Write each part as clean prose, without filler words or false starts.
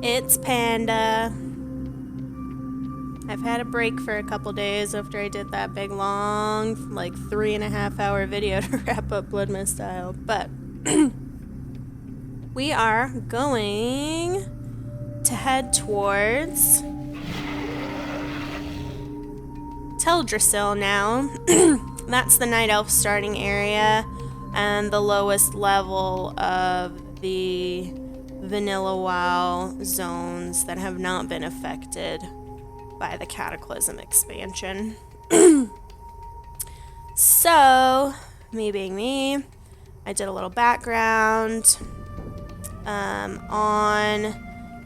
It's Panda. I've had a break for a couple days after I did that big long, like 3.5-hour video to wrap up Bloodmist Style, but we are going to head towards Teldrassil now. That's the Night Elf starting area and the lowest level of the Vanilla WoW zones that have not been affected by the Cataclysm expansion. So, me being me, I did a little background on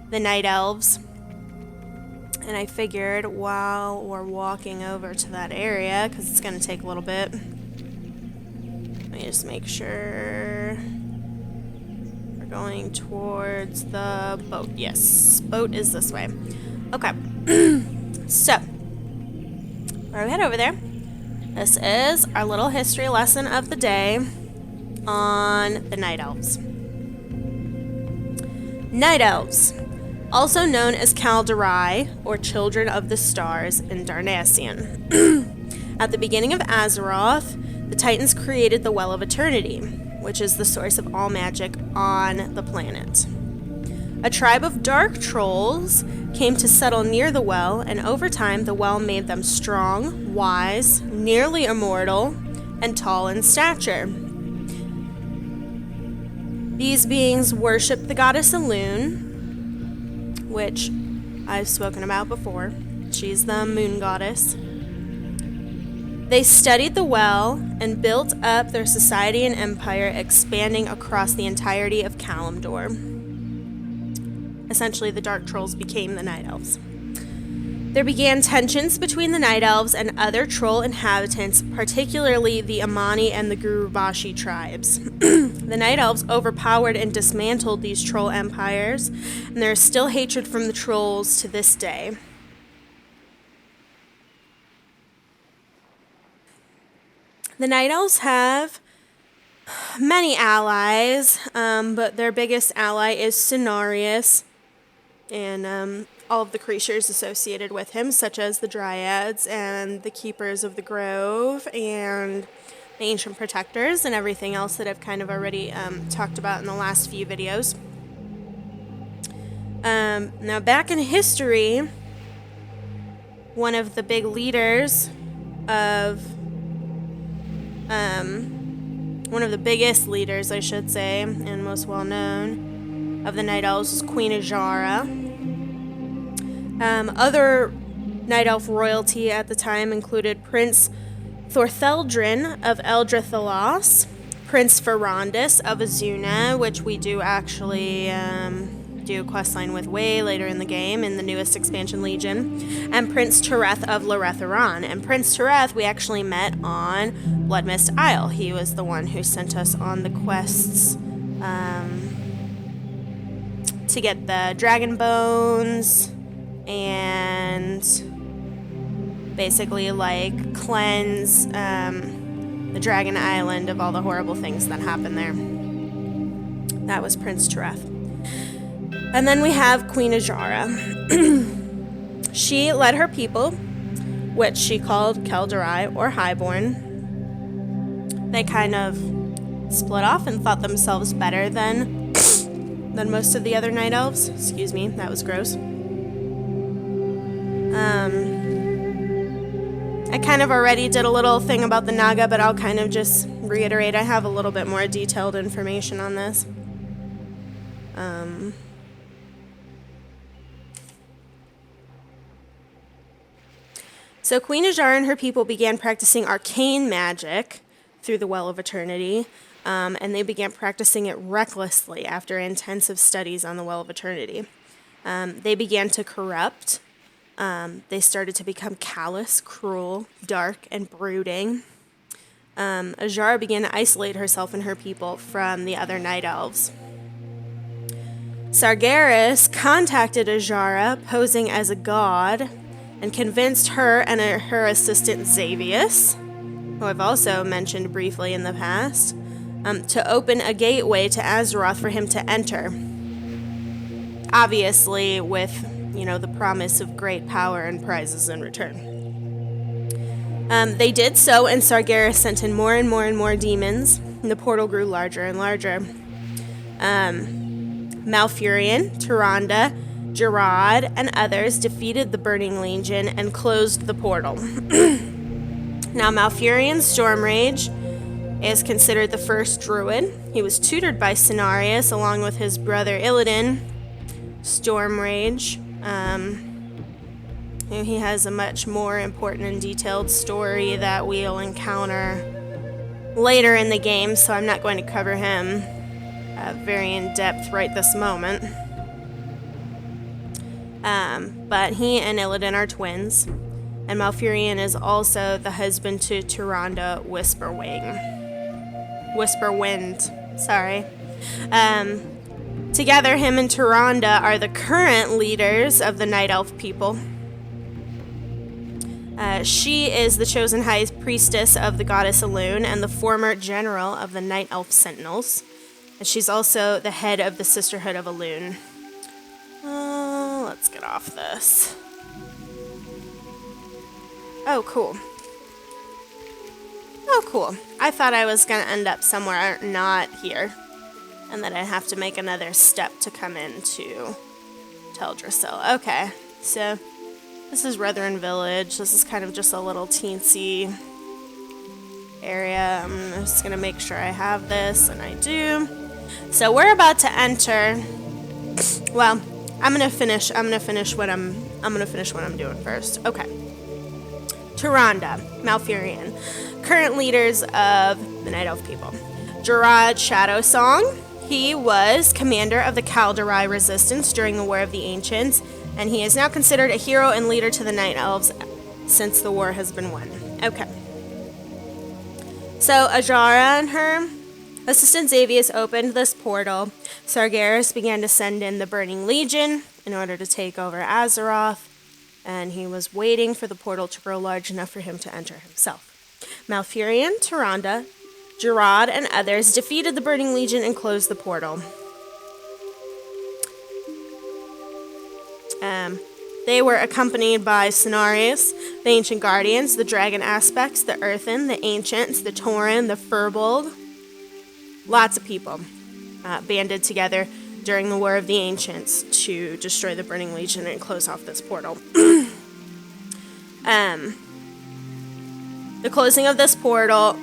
the Night Elves. And I figured while we're walking over to that area, because it's going to take a little bit, let me just make sure we're going towards the boat. Yes, boat is this way. Okay. So, we're head over there. This is our little history lesson of the day on the Night Elves. Night Elves, also known as Kaldarai, or Children of the Stars in Darnassian. At the beginning of Azeroth, the Titans created the Well of Eternity, which is the source of all magic on the planet. A tribe of dark trolls came to settle near the well, and over time the well made them strong, wise, nearly immortal, and tall in stature. These beings worshipped the goddess Elune, which I've spoken about before. She's the moon goddess. They studied the well and built up their society and empire, expanding across the entirety of Kalimdor. Essentially, the Dark Trolls became the Night Elves. There began tensions between the Night Elves and other troll inhabitants, particularly the Amani and the Gurubashi tribes. The Night Elves overpowered and dismantled these troll empires, and there is still hatred from the trolls to this day. The Night Elves have many allies, but their biggest ally is Cenarius, and all of the creatures associated with him, such as the Dryads and the Keepers of the Grove and the Ancient Protectors and everything else that I've kind of already talked about in the last few videos. Now, back in history, one of the big leaders of, one of the biggest leaders, I should say, and most well-known of the Night Elves was Queen Azshara. Other Night Elf royalty at the time included Prince Thortheldrin of Eldrathaloss, Prince Ferrandis of Azuna, which we do actually do a questline with way later in the game in the newest expansion Legion, and Prince Tereth of Loretharan. And Prince Tereth we actually met on Bloodmist Isle. He was the one who sent us on the quests to get the dragon bones and basically like cleanse the Dragon Island of all the horrible things that happened there. That was Prince Tereth. And then we have Queen Azshara. She led her people, which she called Kaldarai or Highborn. They kind of split off and thought themselves better than most of the other Night Elves. Excuse me, that was gross. I kind of already did a little thing about the Naga, but I'll kind of just reiterate. I have a little bit more detailed information on this. So Queen Azshara and her people began practicing arcane magic through the Well of Eternity, and they began practicing it recklessly after intensive studies on the Well of Eternity. They began to corrupt. They started to become callous, cruel, dark, and brooding. Azshara began to isolate herself and her people from the other Night Elves. Sargeras contacted Azshara, posing as a god, and convinced her and her assistant Xavius, who I've also mentioned briefly in the past, to open a gateway to Azeroth for him to enter. obviously with, you know, the promise of great power and prizes in return. They did so, and Sargeras sent in more and more and more demons, and the portal grew larger and larger. Malfurion, Tyrande, Gerard, and others defeated the Burning Legion and closed the portal. Now, Malfurion's Stormrage is considered the first druid. He was tutored by Cenarius along with his brother Illidan. Stormrage. He has a much more important and detailed story that we'll encounter later in the game, so I'm not going to cover him very in depth right this moment. But he and Illidan are twins, and Malfurion is also the husband to Tyrande Whisperwind. Sorry. Together, him and Tyrande are the current leaders of the Night Elf people. She is the chosen high priestess of the goddess Elune and the former general of the Night Elf Sentinels. And she's also the head of the Sisterhood of Elune. Let's get off this. Oh, cool. Oh, cool. I thought I was going to end up somewhere not here. And that I'd have to make another step to come into Teldrassil. Okay, so this is Rethrin Village. This is kind of just a little teensy area. I'm just going to make sure I have this, and I do. So we're about to enter. Well, I'm going to finish what I'm doing first. Okay. Tyrande, Malfurion, current leaders of the Night Elf people. Gerard Shadowsong. He was commander of the Kaldorei resistance during the War of the Ancients, and he is now considered a hero and leader to the Night Elves since the war has been won. Okay. So Ajara and her assistant Xavius opened this portal. Sargeras began to send in the Burning Legion in order to take over Azeroth, and he was waiting for the portal to grow large enough for him to enter himself. Malfurion, Tyrande, Gerard, and others defeated the Burning Legion and closed the portal. They were accompanied by Cenarius, the Ancient Guardians, the Dragon Aspects, the Earthen, the Ancients, the Tauren, the Firbolg. Lots of people banded together during the War of the Ancients to destroy the Burning Legion and close off this portal. The closing of this portal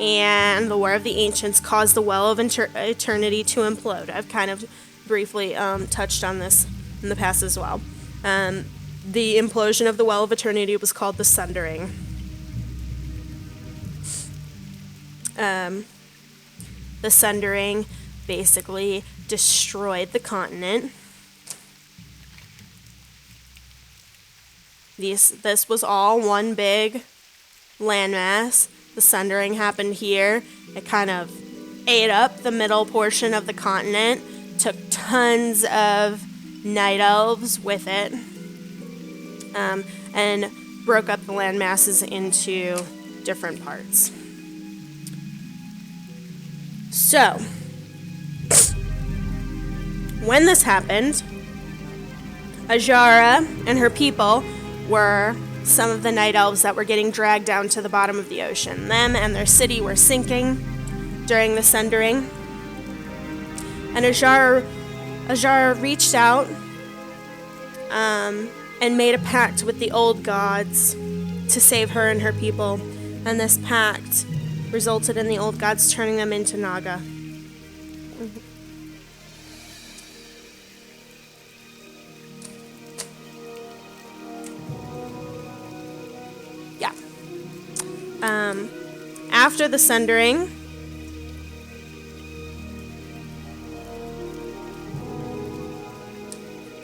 and the War of the Ancients caused the Well of Eternity to implode. I've kind of briefly touched on this in the past as well. The implosion of the Well of Eternity was called the Sundering. The Sundering basically destroyed the continent. This was all one big landmass. The Sundering happened here. It kind of ate up the middle portion of the continent, took tons of night elves with it, and broke up the land masses into different parts. So, when this happened, Ajara and her people were some of the night elves that were getting dragged down to the bottom of the ocean. Them and their city were sinking during the Sundering. And Ajara reached out and made a pact with the old gods to save her and her people. And this pact resulted in the old gods turning them into Naga. Yeah. After the Sundering,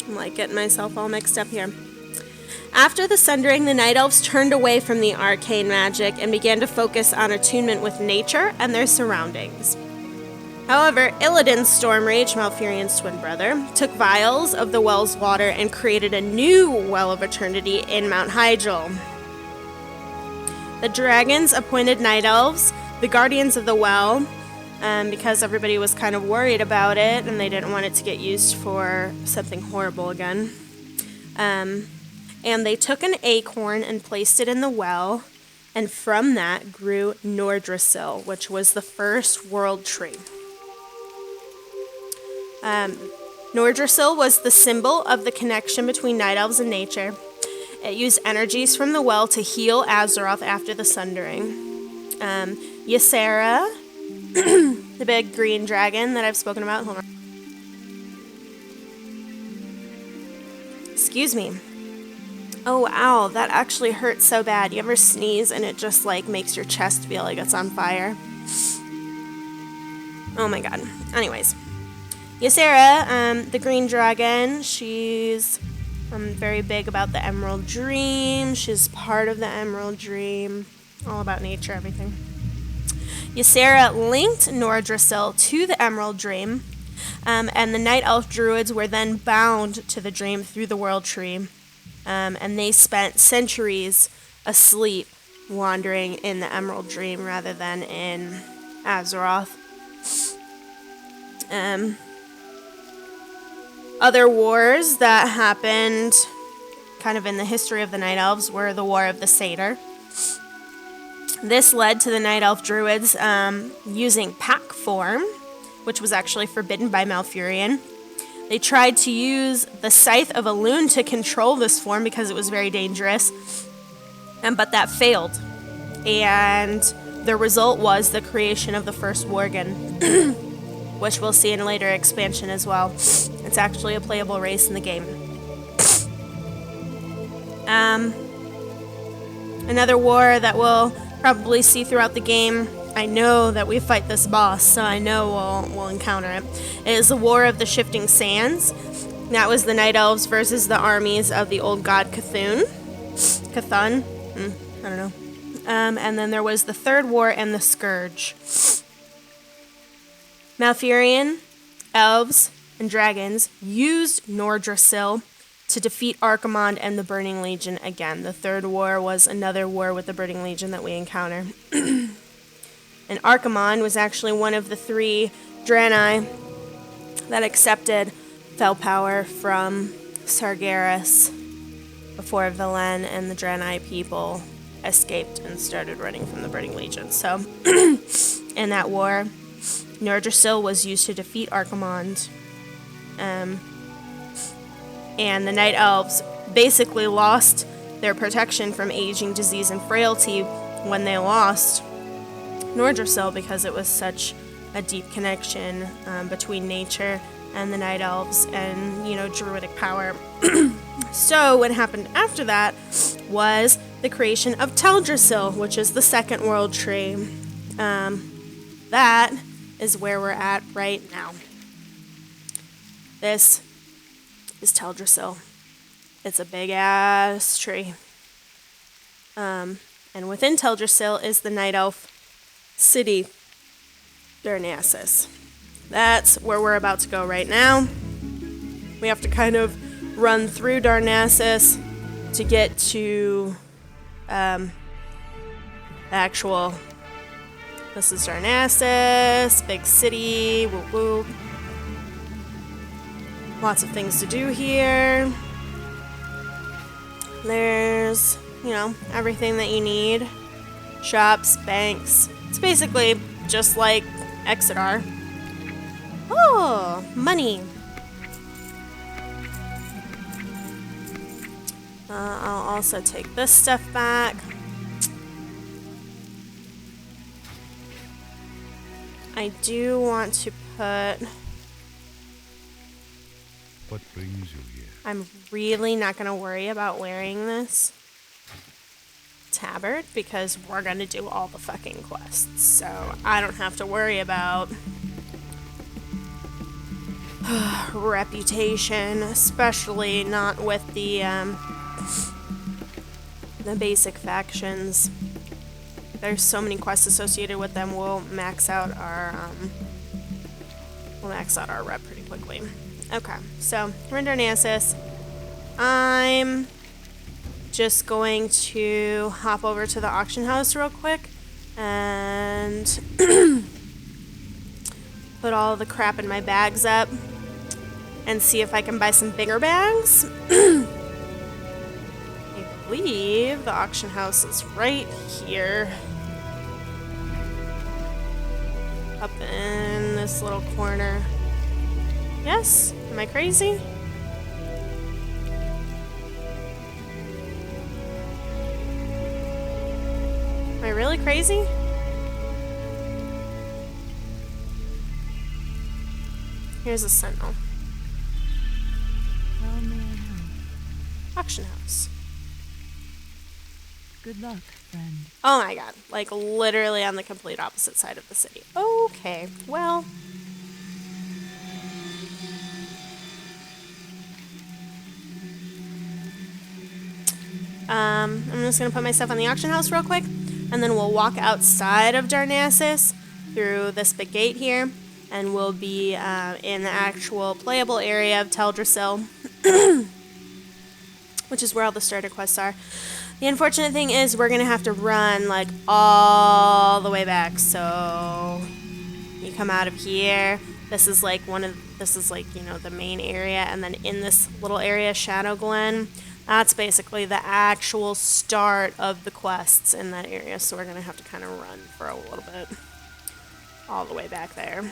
I'm like getting myself all mixed up here. After the Sundering, the Night Elves turned away from the arcane magic and began to focus on attunement with nature and their surroundings. However, Illidan's Stormrage, Malfurion's twin brother, took vials of the well's water and created a new Well of Eternity in Mount Hyjal. The dragons appointed Night Elves, the guardians of the well, because everybody was kind of worried about it and they didn't want it to get used for something horrible again. And they took an acorn and placed it in the well, and from that grew Nordrasil, which was the first world tree. Nordrasil was the symbol of the connection between night elves and nature. It used energies from the well to heal Azeroth after the Sundering. Ysera, the big green dragon that I've spoken about. Hold on. Excuse me. Oh, ow, that actually hurts so bad. You ever sneeze and it just, like, makes your chest feel like it's on fire? Oh my god. Anyways. Ysera, the green dragon, she's very big about the Emerald Dream. She's part of the Emerald Dream. All about nature, everything. Ysera linked Nordrasil to the Emerald Dream, and the Night Elf Druids were then bound to the dream through the World Tree, and they spent centuries asleep wandering in the Emerald Dream rather than in Azeroth. Other wars that happened kind of in the history of the Night Elves were the War of the Satyr. This led to the Night Elf Druids using pack form, which was actually forbidden by Malfurion. They tried to use the Scythe of Elune to control this form because it was very dangerous, but that failed. And the result was the creation of the first Worgen, which we'll see in a later expansion as well. It's actually a playable race in the game. Another war that we'll probably see throughout the game, I know that we fight this boss, so I know we'll encounter it, is the War of the Shifting Sands. That was the Night Elves versus the armies of the old god Cthulhu. Cthulhu? I don't know. And then there was the Third War and the Scourge. Malfurion, elves, and dragons used Nordrasil to defeat Archimonde and the Burning Legion again. The Third War was another war with the Burning Legion that we encounter. And Archimonde was actually one of the 3 Draenei that accepted fell power from Sargeras before Velen and the Draenei people escaped and started running from the Burning Legion. So, in that war, Nordrasil was used to defeat Archimonde. And the Night Elves basically lost their protection from aging, disease, and frailty when they lost Nordrasil because it was such a deep connection between nature and the Night Elves and, druidic power. So what happened after that was the creation of Teldrassil, which is the second world tree. That is where we're at right now. This is Teldrassil. It's a big-ass tree. And within Teldrassil is the Night Elf city, Darnassus. That's where we're about to go right now. We have to kind of run through Darnassus to get to the actual... This is Darnassus, big city, whoop whoop. Lots of things to do here. There's, everything that you need. Shops, banks. It's basically just like Exeter. Oh, money. I'll also take this stuff back. I do want to put... What brings you here? I'm really not going to worry about wearing this tabard because we're going to do all the fucking quests. So I don't have to worry about reputation, especially not with the basic factions. There's so many quests associated with them. We'll max out our rep pretty quickly. Okay, so we're in Darnassus. I'm just going to hop over to the auction house real quick and put all the crap in my bags up and see if I can buy some bigger bags. I believe the auction house is right here. Up in this little corner. Yes? Am I crazy? Am I really crazy? Here's a sentinel. How may I help? Auction house. Good luck, friend. Oh my god. Like, literally on the complete opposite side of the city. Okay, well. I'm just gonna put my stuff on the auction house real quick, and then we'll walk outside of Darnassus through this big gate here, and we'll be in the actual playable area of Teldrassil, which is where all the starter quests are. The unfortunate thing is we're gonna have to run like all the way back. So you come out of here. This is like you know, the main area, and then in this little area, Shadowglen, that's basically the actual start of the quests in that area. So we're gonna have to kind of run for a little bit, all the way back there.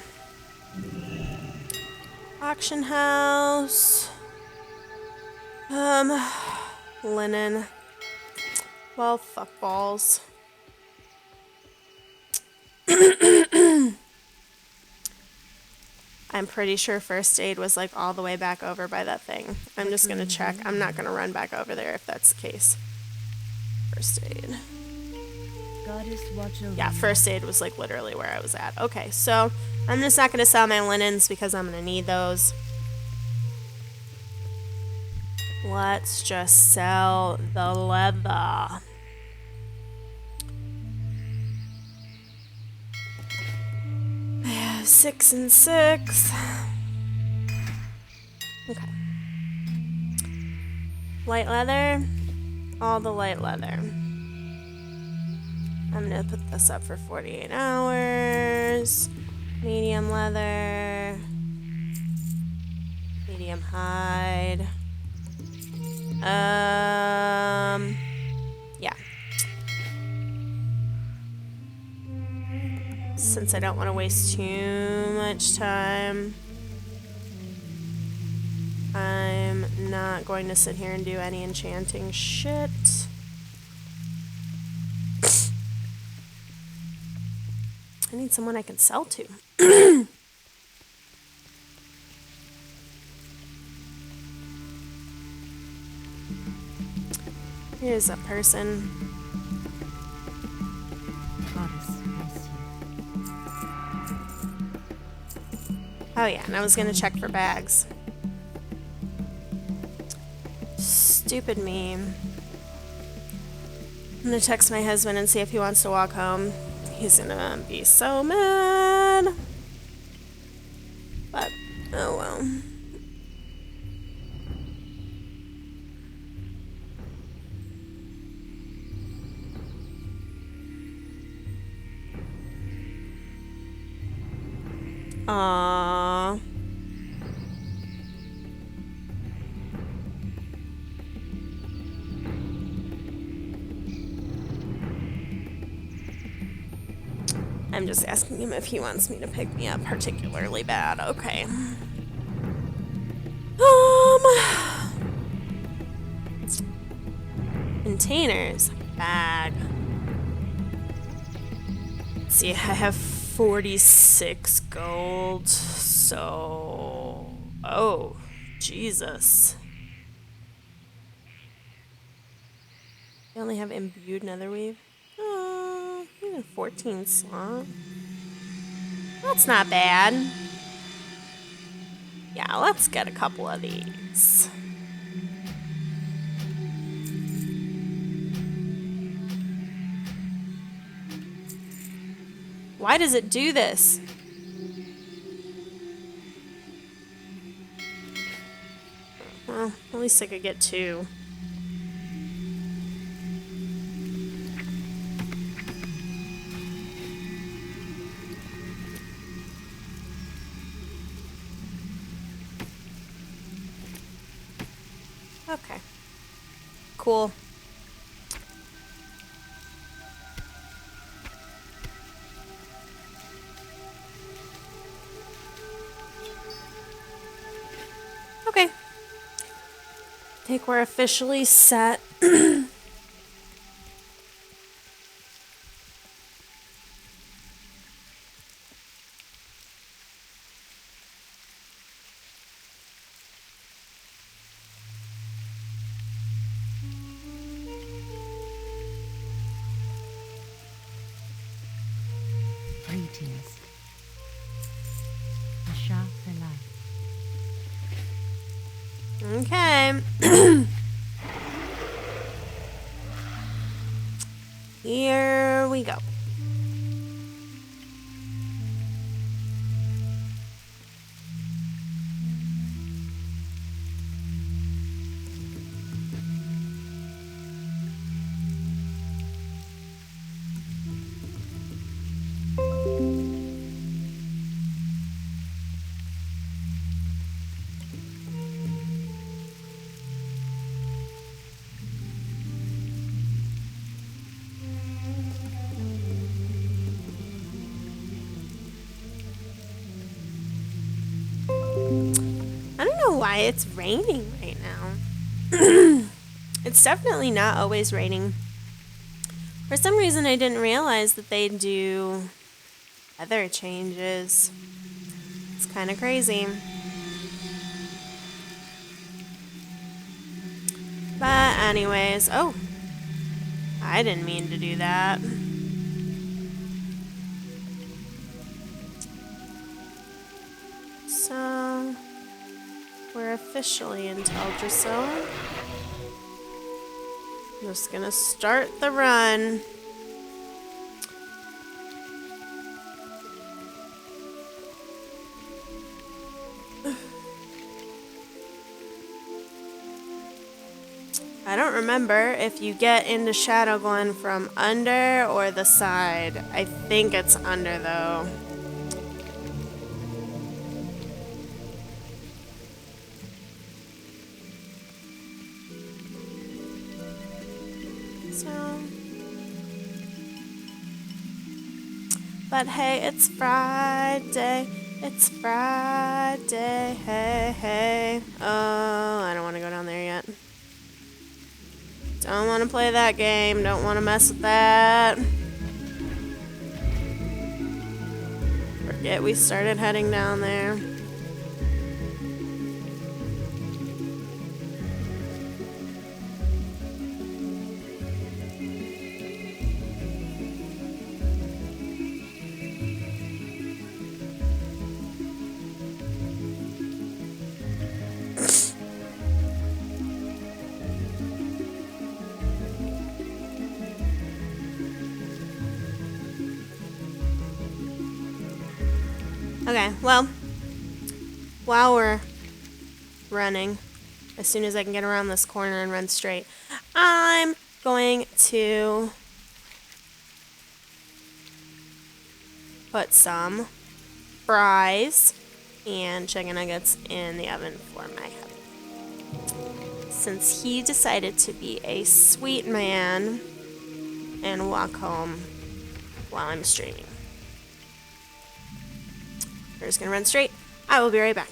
Auction house. Linen. Well, fuck balls. I'm pretty sure first aid was like all the way back over by that thing. I'm just gonna check. I'm not gonna run back over there if that's the case. First aid. Goddess, watch over. Yeah, first aid was like literally where I was at. Okay, so I'm just not gonna sell my linens because I'm gonna need those. Let's just sell the leather. I have 6 and 6. Okay. Light leather. All the light leather. I'm gonna put this up for 48 hours. Medium leather. Medium hide. Yeah. Since I don't want to waste too much time, I'm not going to sit here and do any enchanting shit. I need someone I can sell to. Here's a person. Goddess, bless you. Oh yeah, and I was gonna check for bags. Stupid me. I'm gonna text my husband and see if he wants to walk home. He's gonna be so mad. But, oh well. Aww. I'm just asking him if he wants me to pick me up particularly bad. Okay. Containers. Bag. Let's see, I have 46 gold, so... Oh, Jesus. I only have imbued netherweave. Oh, even 14 slot. That's not bad. Yeah, let's get a couple of these. Why does it do this? Well, at least I could get 2. Okay. Cool. Okay. I think we're officially set. Greetings. Asha Felai. Okay. Here we go. I don't know why it's raining right now. It's definitely not always raining. For some reason, I didn't realize that they do weather changes. It's kind of crazy. But anyways, oh, I didn't mean to do that. So, we're officially in Teldrassil. I'm just gonna start the run. I don't remember if you get into Shadowglen from under or the side. I think it's under though. So, but hey, it's Friday. It's Friday. Hey, hey. Oh, I don't want to go down there yet. Don't want to play that game. Don't want to mess with that. Forget we started heading down there. Okay, well, while we're running, as soon as I can get around this corner and run straight, I'm going to put some fries and chicken nuggets in the oven for my hubby, since he decided to be a sweet man and walk home while I'm streaming. We're just gonna run straight. I will be right back.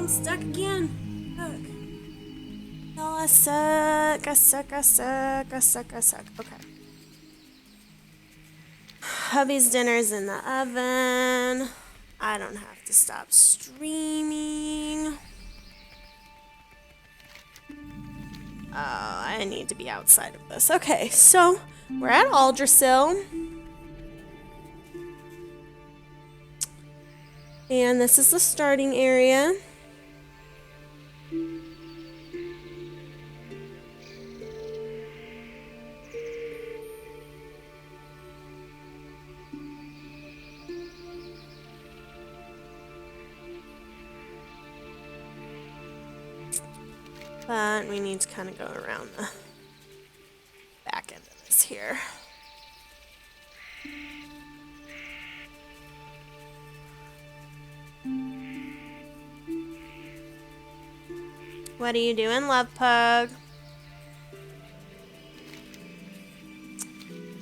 I'm stuck again. Look. No, I suck. I suck. I suck. I suck. I suck. Okay. Hubby's dinner's in the oven. I don't have to stop streaming. Oh, I need to be outside of this. Okay, so we're at Aldrasil. And this is the starting area. But we need to kind of go around the back end of this here. What are you doing, love pug?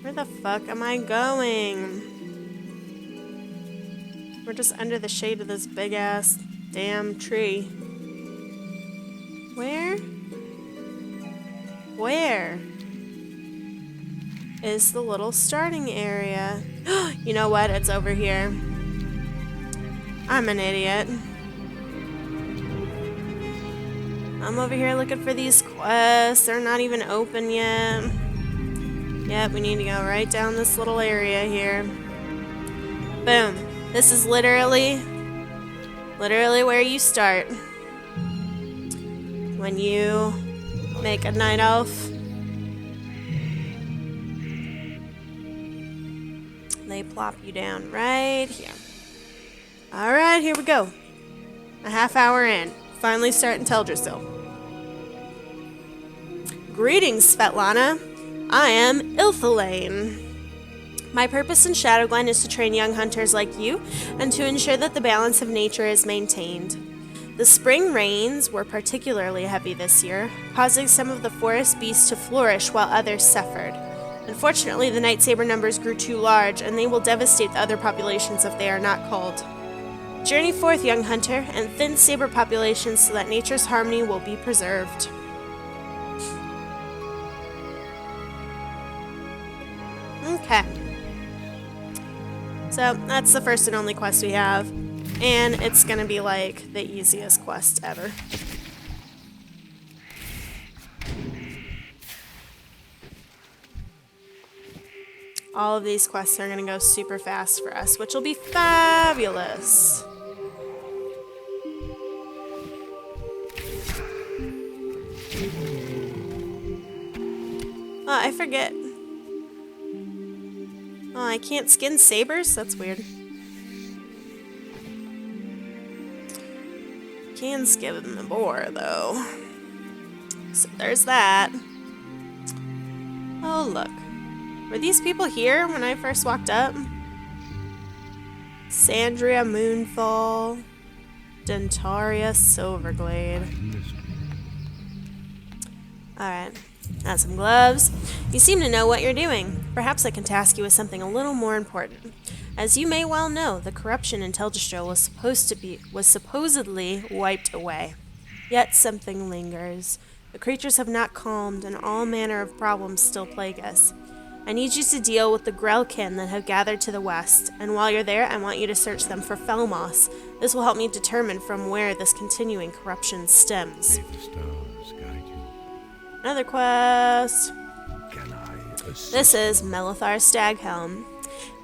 Where the fuck am I going? We're just under the shade of this big ass damn tree. Where? Where is the little starting area? You know what? It's over here. I'm an idiot. I'm over here looking for these quests. They're not even open yet. Yep, we need to go right down this little area here. Boom. This is literally where you start. When you make a night elf, they plop you down right here. Alright, here we go. A half hour in. Finally starting Teldrassil. Greetings, Svetlana. I am Ilthalain. My purpose in Shadowglen is to train young hunters like you and to ensure that the balance of nature is maintained. The spring rains were particularly heavy this year, causing some of the forest beasts to flourish while others suffered. Unfortunately, the night saber numbers grew too large, and they will devastate the other populations if they are not culled. Journey forth, young hunter, and thin saber populations so that nature's harmony will be preserved. Okay. So, that's the first and only quest we have. And it's gonna be like the easiest quest ever. All of these quests are gonna go super fast for us, which will be fabulous. Oh, I forget. Oh, I can't skin sabers? That's weird. Can skin the boar, though. So there's that. Oh, look. Were these people here when I first walked up? Sandria Moonfall. Dentaria Silverglade. Alright. Got some gloves. You seem to know what you're doing. Perhaps I can task you with something a little more important. As you may well know, the corruption in Teldrassil was supposedly wiped away. Yet something lingers. The creatures have not calmed, and all manner of problems still plague us. I need you to deal with the Grelkin that have gathered to the west, and while you're there, I want you to search them for Felmos. This will help me determine from where this continuing corruption stems. May the stars guide you. Another quest. Can I assist? This is Melithar Staghelm.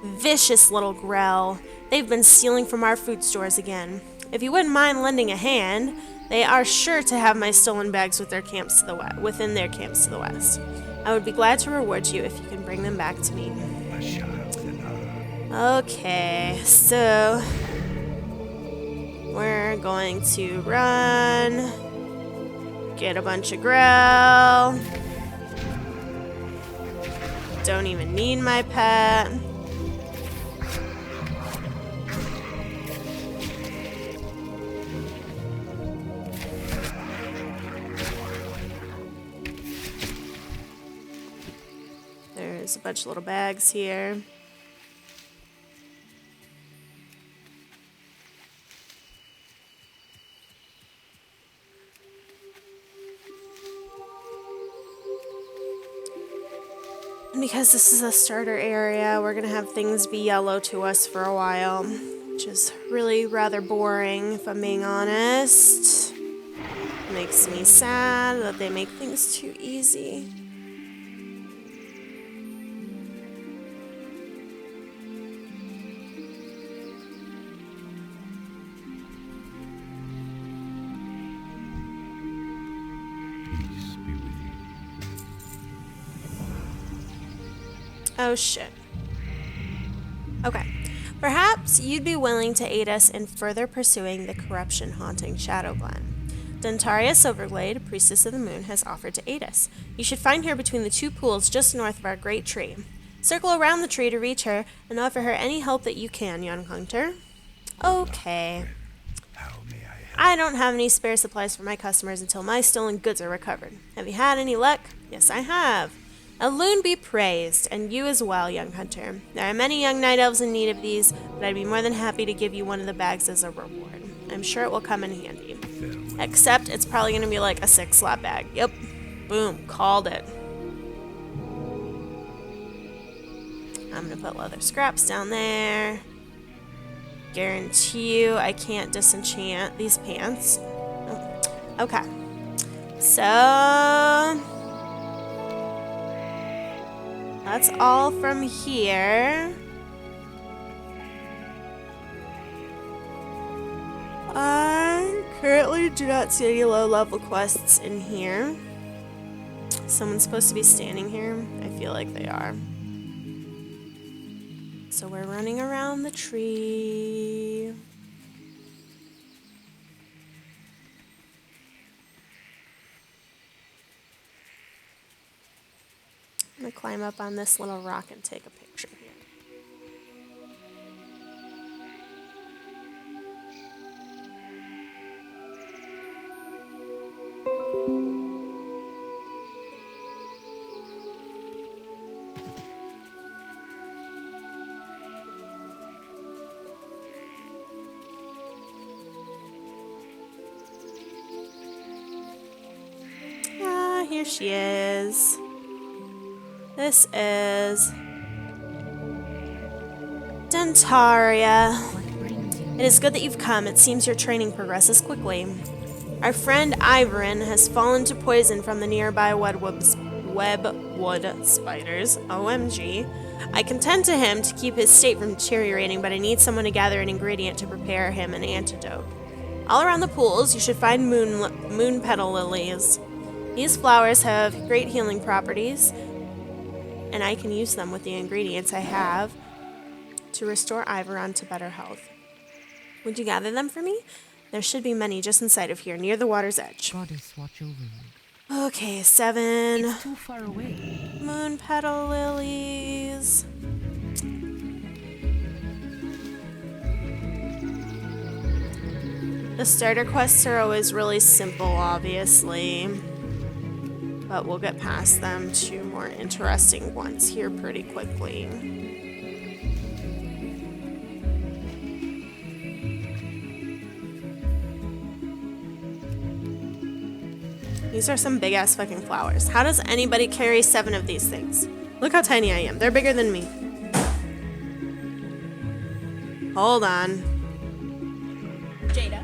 Vicious little Grell. They've been stealing from our food stores again. If you wouldn't mind lending a hand, they are sure to have my stolen bags with their camps to the within their camps to the west. I would be glad to reward you if you can bring them back to me. Okay, so we're going to run, get a bunch of Grell. Don't even need my pet. There's a bunch of little bags here. And because this is a starter area, we're gonna have things be yellow to us for a while, which is really rather boring, if I'm being honest. It makes me sad that they make things too easy. Peace be with you. Oh shit. Okay. Perhaps you'd be willing to aid us in further pursuing the corruption haunting Shadowglen. Dentaria Silverglade, Priestess of the Moon, has offered to aid us. You should find her between the two pools just north of our great tree. Circle around the tree to reach her and offer her any help that you can, young hunter. Okay. How may I help? I don't have any spare supplies for my customers until my stolen goods are recovered. Have you had any luck? Yes, I have. Elune be praised, and you as well, young hunter. There are many young night elves in need of these, but I'd be more than happy to give you one of the bags as a reward. I'm sure it will come in handy. Except it's probably going to be like a 6-slot bag. Yep. Boom. Called it. I'm going to put leather scraps down there. Guarantee you I can't disenchant these pants. Oh. Okay. So that's all from here. I currently do not see any low-level quests in here. Someone's supposed to be standing here. I feel like they are. So we're running around the tree. I'm gonna climb up on this little rock and take a picture here. Ah, here she is. This is Dentaria. It is good that you've come. It seems your training progresses quickly. Our friend Ivorin has fallen to poison from the nearby webwood spiders. OMG. I contend to him to keep his state from deteriorating, but I need someone to gather an ingredient to prepare him an antidote. All around the pools, you should find moon petal lilies. These flowers have great healing properties, and I can use them with the ingredients I have to restore Ivoron to better health. Would you gather them for me? There should be many just inside of here, near the water's edge. Goddess watch over you. Okay, 7 It's too far away. moon petal lilies. The starter quests are always really simple, obviously. But we'll get past them to more interesting ones here pretty quickly. These are some big-ass fucking flowers. How does anybody carry 7 of these things? Look how tiny I am. They're bigger than me. Hold on. Jada.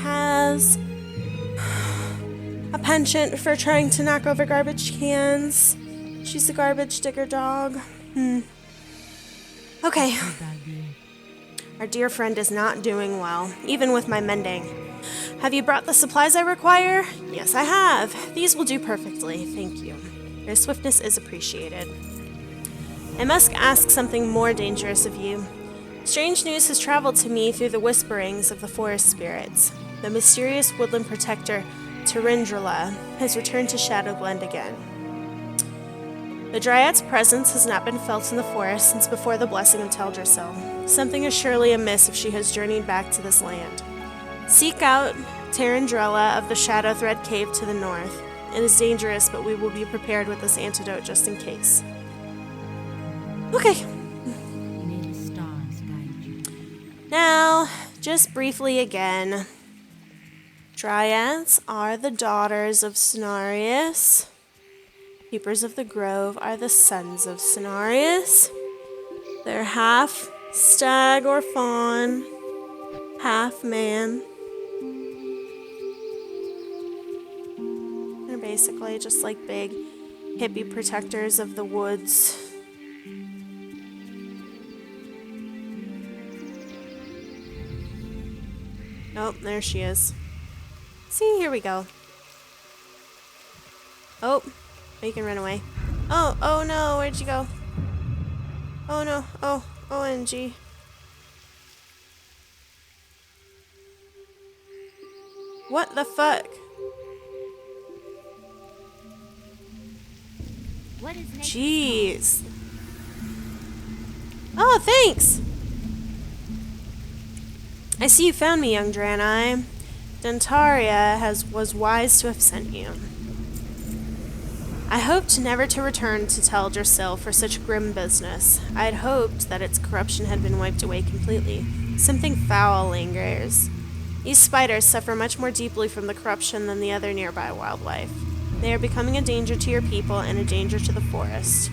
Has a penchant for trying to knock over garbage cans. She's a garbage digger dog. Okay. Our dear friend is not doing well, even with my mending. Have you brought the supplies I require? Yes, I have. These will do perfectly, thank you. Your swiftness is appreciated. I must ask something more dangerous of you. Strange news has traveled to me through the whisperings of the forest spirits. The mysterious woodland protector, Tyrandrala, has returned to Shadowglen again. The Dryad's presence has not been felt in the forest since before the blessing of Teldrassil. Something is surely amiss if she has journeyed back to this land. Seek out Tyrandrala of the Shadow Thread Cave to the north. It is dangerous, but we will be prepared with this antidote just in case. Okay. May the stars guide you. Now, just briefly again. Dryads are the daughters of Cenarius. Keepers of the Grove are the sons of Cenarius. They're half stag or fawn, half man. They're basically just like big hippie protectors of the woods. Oh, there she is. See, here we go. Oh, you can run away. Oh no, where'd you go? Oh no, OMG. What the fuck? What is next? Jeez. Oh, thanks! I see you found me, young Draenei. Dentaria was wise to have sent you. I hoped never to return to Teldrassil for such grim business. I had hoped that its corruption had been wiped away completely. Something foul lingers. These spiders suffer much more deeply from the corruption than the other nearby wildlife. They are becoming a danger to your people and a danger to the forest.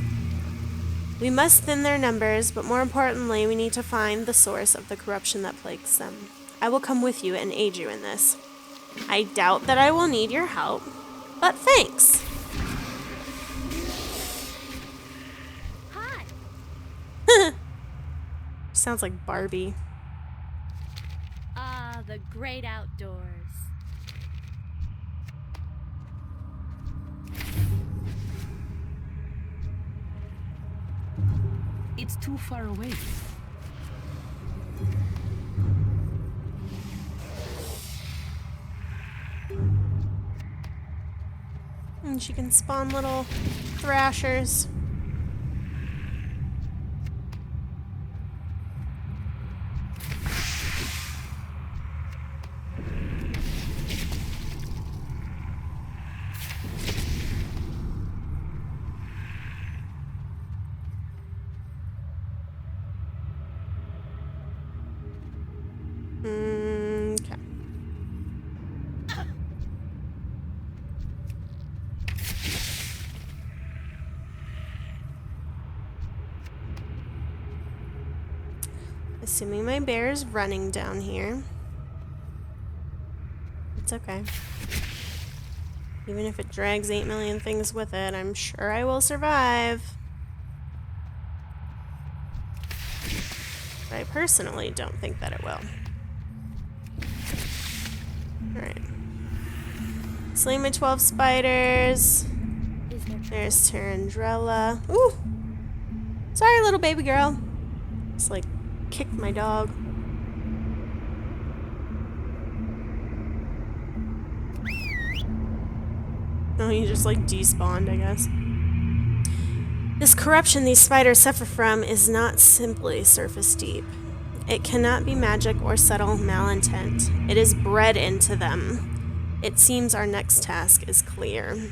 We must thin their numbers, but more importantly, we need to find the source of the corruption that plagues them. I will come with you and aid you in this. I doubt that I will need your help, but thanks. Hi. Sounds like Barbie. Ah, the great outdoors. It's too far away. And she can spawn little thrashers. Okay. Assuming my bear is running down here. It's okay. Even if it drags 8 million things with it, I'm sure I will survive. But I personally don't think that it will. Alright. Slay my 12 spiders. Is there There's Tyrandrala. Ooh! Sorry, little baby girl. Just like kicked my dog. Oh, you just like despawned, I guess. This corruption these spiders suffer from is not simply surface deep. It cannot be magic or subtle malintent. It is bred into them. It seems our next task is clear.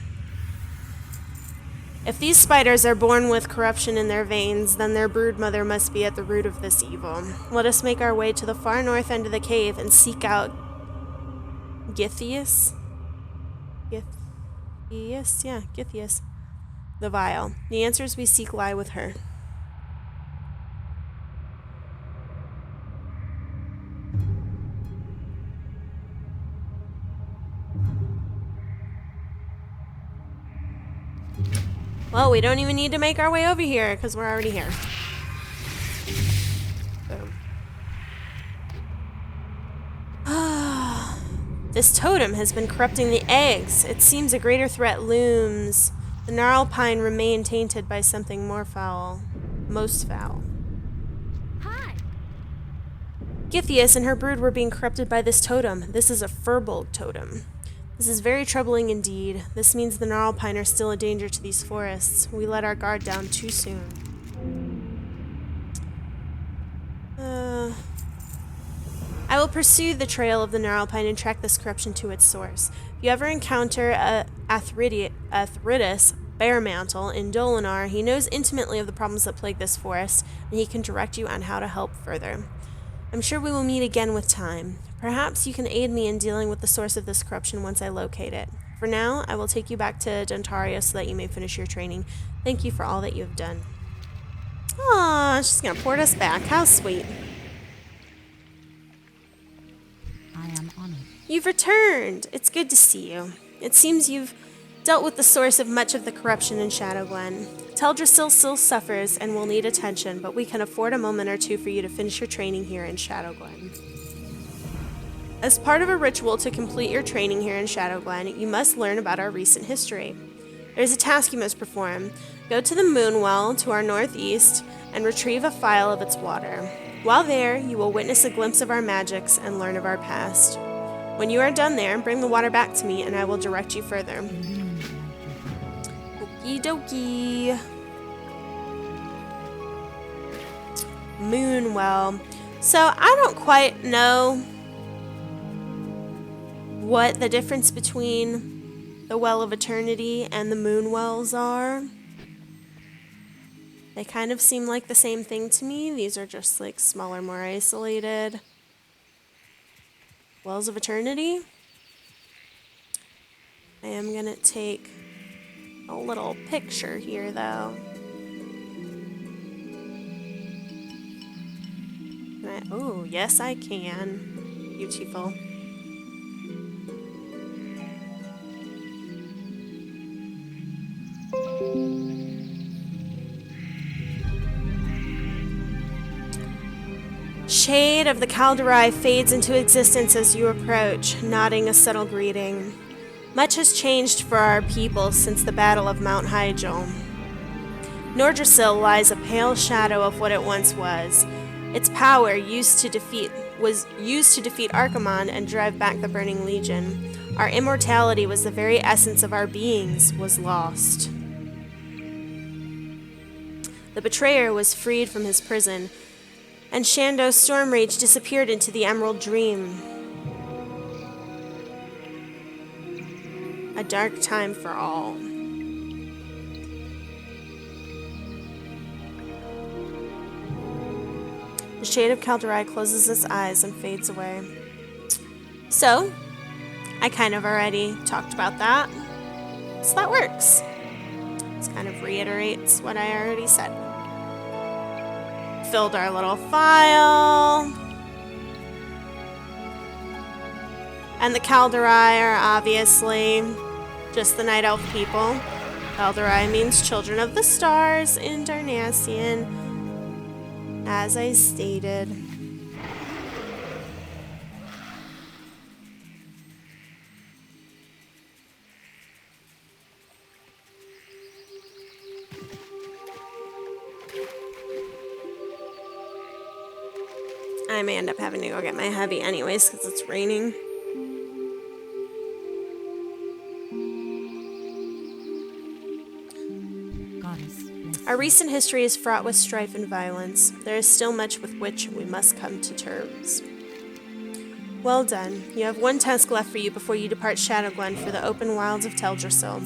If these spiders are born with corruption in their veins, then their broodmother must be at the root of this evil. Let us make our way to the far north end of the cave and seek out Githias? Githias? Yeah, Githias. The vial. The answers we seek lie with her. Well, we don't even need to make our way over here, because we're already here. Boom. This totem has been corrupting the eggs. It seems a greater threat looms. The gnarl pine remain tainted by something more foul. Most foul. Hi. Githias and her brood were being corrupted by this totem. This is a Furbolg totem. This is very troubling indeed. This means the gnarl pine are still a danger to these forests. We let our guard down too soon. I will pursue the trail of the gnarl pine and track this corruption to its source. If you ever encounter a Arthritis Bearmantle in Dolinar, he knows intimately of the problems that plague this forest, and he can direct you on how to help further. I'm sure we will meet again with time. Perhaps you can aid me in dealing with the source of this corruption once I locate it. For now, I will take you back to Dentaria so that you may finish your training. Thank you for all that you have done. Aw, she's gonna port us back. How sweet. I am honored. You've returned. It's good to see you. It seems you've dealt with the source of much of the corruption in Shadowglen. Teldrassil still suffers and will need attention, but we can afford a moment or two for you to finish your training here in Shadowglen. As part of a ritual to complete your training here in Shadowglen, you must learn about our recent history. There's a task you must perform. Go to the Moonwell to our northeast and retrieve a phial of its water. While there, you will witness a glimpse of our magics and learn of our past. When you are done there, bring the water back to me and I will direct you further. Okie dokie. Moonwell. So I don't quite know what the difference between the Well of Eternity and the Moonwells are. They kind of seem like the same thing to me. These are just like smaller, more isolated Wells of Eternity. I am gonna take a little picture here though. Oh, yes I can. Beautiful. Shade of the Calderai fades into existence as you approach, nodding a subtle greeting. Much has changed for our people since the Battle of Mount Hyjal. Nordrassil lies a pale shadow of what it once was. Its power used to defeat Archimonde and drive back the Burning Legion. Our immortality was the very essence of our beings, was lost. The betrayer was freed from his prison, and Shando's Stormrage disappeared into the Emerald Dream. A dark time for all. The shade of Calderai closes its eyes and fades away. So, I kind of already talked about that. So that works. This kind of reiterates what I already said. Filled our little file. And the Calderai are obviously just the Night Elf people. Calderai means children of the stars in Darnassian, as I stated. I may end up having to go get my heavy anyways because it's raining. Our recent history is fraught with strife and violence. There is still much with which we must come to terms. Well done. You have one task left for you before you depart Shadowglen for the open wilds of Teldrassil.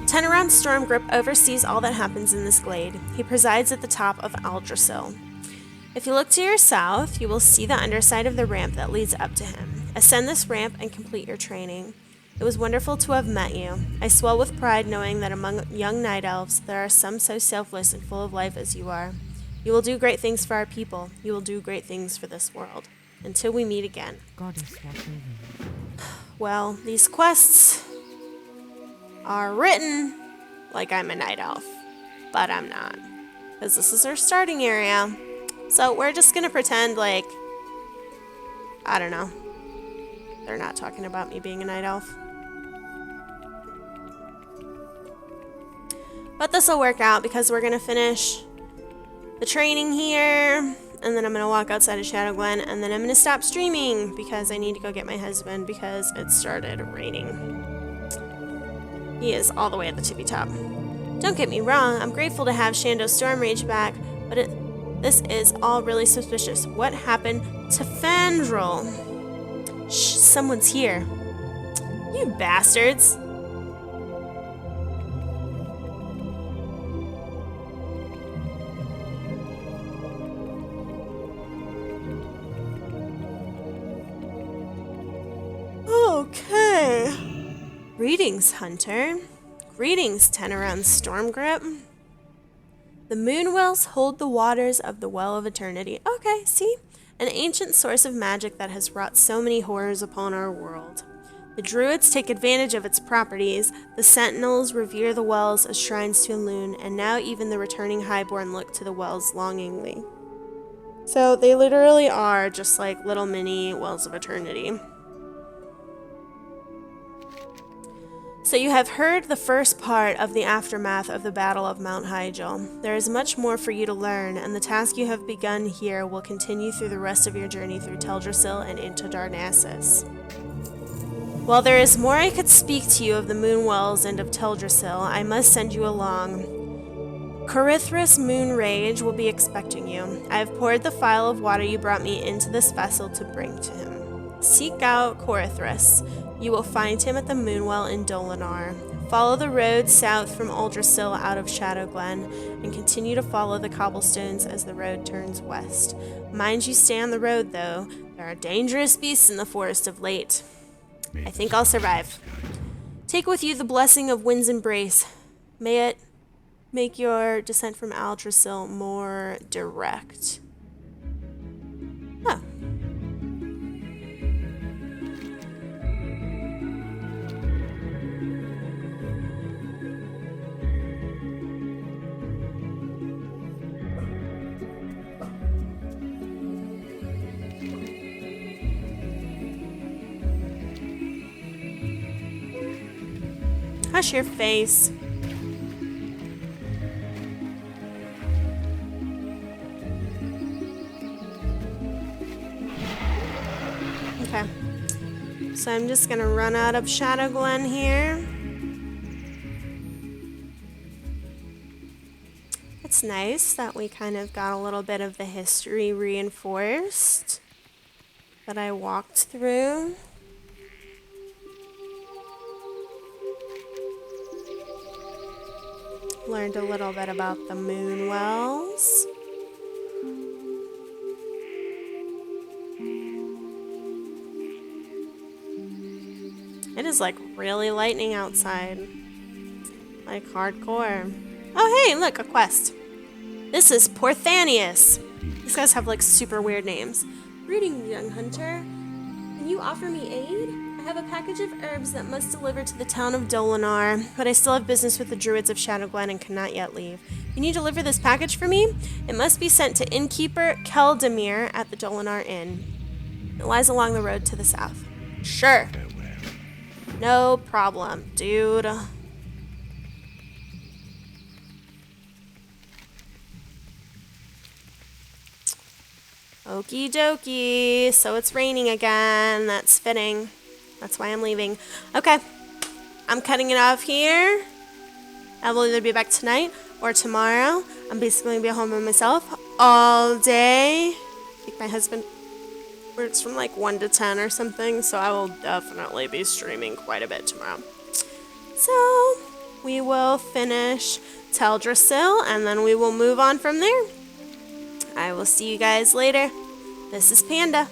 Teneron Stormgrip oversees all that happens in this glade. He presides at the top of Aldrassil. If you look to your south, you will see the underside of the ramp that leads up to him. Ascend this ramp and complete your training. It was wonderful to have met you. I swell with pride knowing that among young night elves, there are some so selfless and full of life as you are. You will do great things for our people. You will do great things for this world. Until we meet again. Well, these quests are written like I'm a night elf, but I'm not. Because this is our starting area. So we're just gonna pretend like, I don't know, they're not talking about me being a night elf. But this will work out because we're going to finish the training here, and then I'm going to walk outside of Shadowglen, and then I'm going to stop streaming because I need to go get my husband because it started raining. He is all the way at the tippy top. Don't get me wrong, I'm grateful to have Shando's Storm Rage back, but this is all really suspicious. What happened to Fandral? Shh, someone's here. You bastards. Okay. Greetings, Hunter. Greetings, Teneron Stormgrip. The Moonwells hold the waters of the Well of Eternity. Okay, see? An ancient source of magic that has wrought so many horrors upon our world. The Druids take advantage of its properties, the Sentinels revere the wells as shrines to Elune, and now even the returning Highborn look to the wells longingly. So they literally are just like little mini Wells of Eternity. So you have heard the first part of the aftermath of the Battle of Mount Hyjal. There is much more for you to learn, and the task you have begun here will continue through the rest of your journey through Teldrassil and into Darnassus. While there is more I could speak to you of the Moonwells and of Teldrassil, I must send you along. Corithris Moonrage will be expecting you. I have poured the phial of water you brought me into this vessel to bring to him. Seek out Corithris. You will find him at the Moonwell in Dolinar. Follow the road south from Aldrassil out of Shadowglen, and continue to follow the cobblestones as the road turns west. Mind you stay on the road, though. There are dangerous beasts in the forest of late. I think I'll survive. Take with you the blessing of Wind's Embrace. May it make your descent from Aldrassil more direct. Oh. Hush your face. Okay. So I'm just gonna run out of Shadowglen here. It's nice that we kind of got a little bit of the history reinforced that I walked through. Learned a little bit about the Moonwells. It is like really lightning outside. Like hardcore. Oh hey, look, a quest. This is Porthanius. These guys have like super weird names. Greetings, young hunter. Can you offer me aid? I have a package of herbs that must deliver to the town of Dolinar, but I still have business with the Druids of Shadowglen and cannot yet leave. Can you deliver this package for me? It must be sent to innkeeper Keldamir at the Dolinar Inn. It lies along the road to the south. Sure. No problem, dude. Okie dokie. So it's raining again. That's fitting. That's why I'm leaving. Okay. I'm cutting it off here. I will either be back tonight or tomorrow. I'm basically going to be home by myself all day. I think my husband works from like 1 to 10 or something, so I will definitely be streaming quite a bit tomorrow. So we will finish Teldrassil, and then we will move on from there. I will see you guys later. This is Panda.